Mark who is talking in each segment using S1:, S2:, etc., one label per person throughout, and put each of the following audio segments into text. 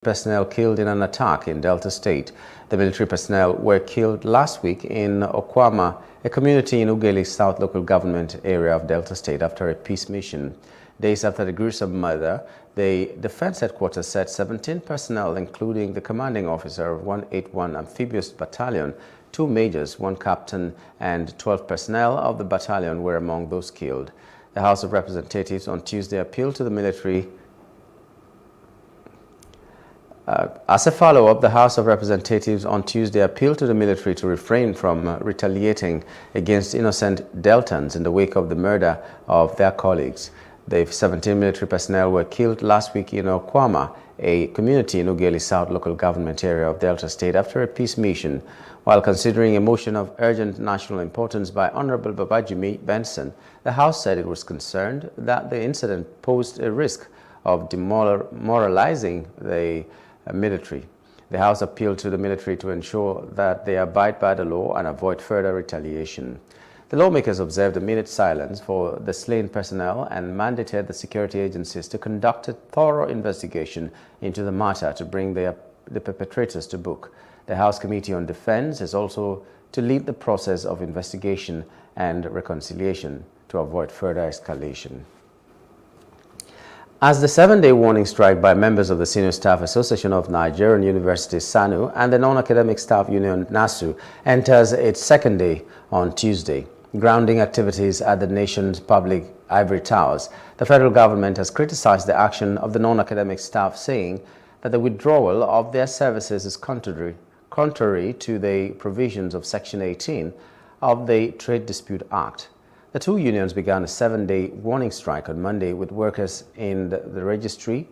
S1: Personnel killed in an attack in Delta State. The military personnel were killed last week in Okwama, a community in Ughelli South local government area of Delta State after a peace mission. Days after the gruesome murder, the Defense Headquarters said 17 personnel, including the commanding officer of 181 Amphibious Battalion, 2 majors, 1 captain, and 12 personnel of the battalion were among those killed. The House of Representatives on Tuesday appealed to the military. As a follow-up, the House of Representatives on Tuesday appealed to the military to refrain from retaliating against innocent Deltans in the wake of the murder of their colleagues. The 17 military personnel were killed last week in Okwama, a community in Ughelli South local government area of Delta State, after a peace mission. While considering a motion of urgent national importance by Honorable Babajimi Benson, the House said it was concerned that the incident posed a risk of demoralizing the military. The House appealed to the military to ensure that they abide by the law and avoid further retaliation. The lawmakers observed a minute's silence for the slain personnel and mandated the security agencies to conduct a thorough investigation into the matter to bring the perpetrators to book. The House Committee on Defense is also to lead the process of investigation and reconciliation to avoid further escalation. As the 7-day warning strike by members of the Senior Staff Association of Nigerian Universities, SANU, and the Non-Academic Staff Union, NASU, enters its second day on Tuesday, grounding activities at the nation's public ivory towers, the federal government has criticized the action of the non-academic staff, saying that the withdrawal of their services is contrary to the provisions of Section 18 of the Trade Dispute Act. The two unions began a 7-day warning strike on Monday, with workers in the registry,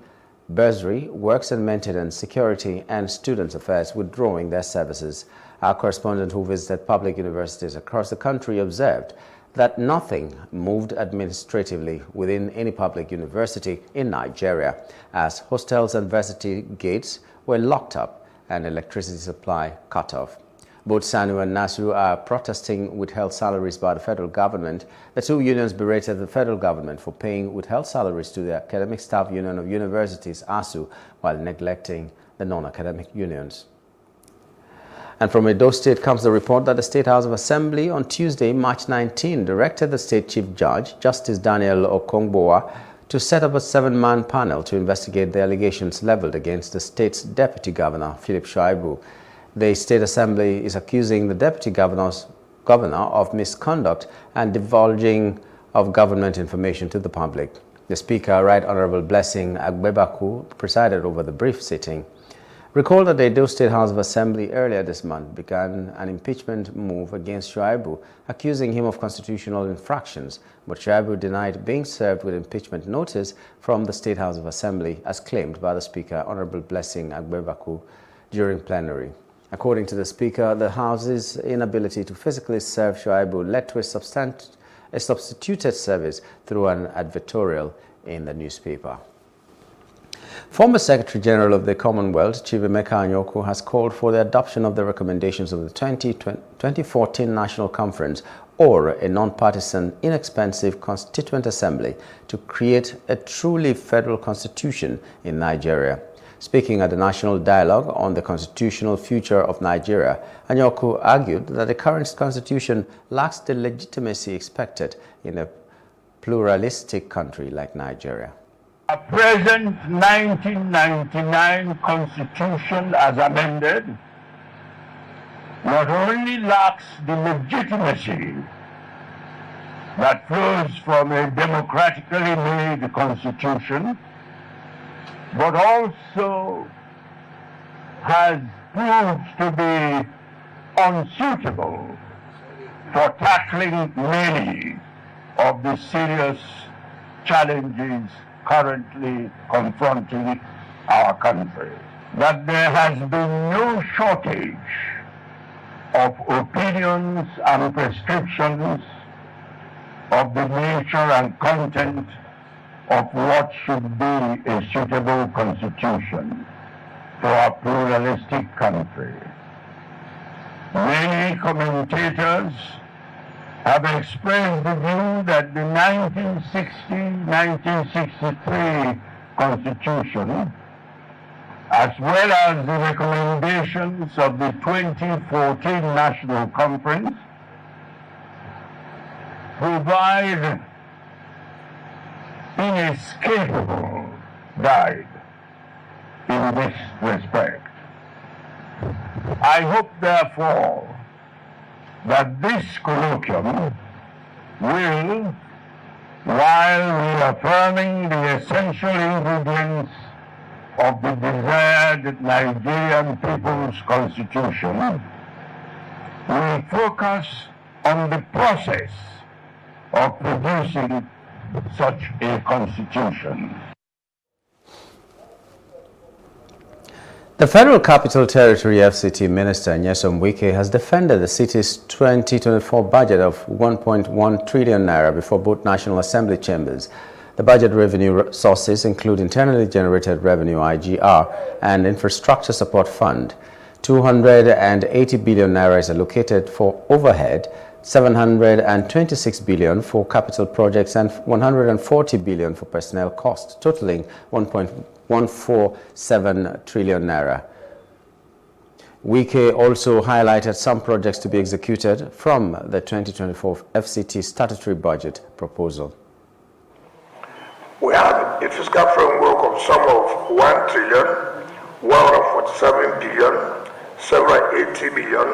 S1: bursary, works and maintenance, security, and students' affairs withdrawing their services. Our correspondent who visited public universities across the country observed that nothing moved administratively within any public university in Nigeria, as hostels and varsity gates were locked up and electricity supply cut off. Both SANU and NASU are protesting withheld salaries by the federal government. The two unions berated the federal government for paying withheld salaries to the Academic Staff Union of Universities, ASU, while neglecting the non-academic unions. And from Edo State comes the report that the State House of Assembly on Tuesday, March 19, directed the State Chief Judge, Justice Daniel Okongbowa, to set up a 7-man panel to investigate the allegations leveled against the state's Deputy Governor, Philip Shaibu. The State Assembly is accusing the Deputy Governor of misconduct and divulging of government information to the public. The Speaker, Right Honorable Blessing Agbebaku, presided over the brief sitting. Recall that the Edo State House of Assembly earlier this month began an impeachment move against Shaibu, accusing him of constitutional infractions, but Shaibu denied being served with impeachment notice from the State House of Assembly, as claimed by the Speaker, Honorable Blessing Agbebaku, during plenary. According to the Speaker, the House's inability to physically serve Shaibu led to a substituted service through an advertorial in the newspaper. Former Secretary General of the Commonwealth, Chief Emeka Anyaoku, has called for the adoption of the recommendations of the 2014 National Conference, or a non-partisan, inexpensive Constituent Assembly, to create a truly federal constitution in Nigeria. Speaking at the National Dialogue on the Constitutional Future of Nigeria, Anyaoku argued that the current constitution lacks the legitimacy expected in a pluralistic country like Nigeria.
S2: The present 1999 Constitution, as amended, not only lacks the legitimacy that flows from a democratically made Constitution, but also has proved to be unsuitable for tackling many of the serious challenges currently confronting our country. That there has been no shortage of opinions and prescriptions of the nature and content of what should be a suitable constitution for a pluralistic country. Many commentators have expressed the view that the 1960-1963 Constitution as well as the recommendations of the 2014 National Conference, provide inescapable guide in this respect. I hope, therefore, that this colloquium will, while reaffirming the essential ingredients of the desired Nigerian People's Constitution, will focus on the process of producing such a constitution.
S1: The Federal Capital Territory FCT Minister Nyesom Wike has defended the city's 2024 budget of 1.1 trillion naira before both National Assembly chambers. The budget revenue sources include internally generated revenue IGR and infrastructure support fund. 280 billion naira is allocated for overhead, 726 billion for capital projects and 140 billion for personnel costs, totaling 1.147 trillion naira. Wike also highlighted some projects to be executed from the 2024 FCT statutory budget proposal.
S3: We had a fiscal framework of sum of 1 trillion, 147 billion, 780 billion,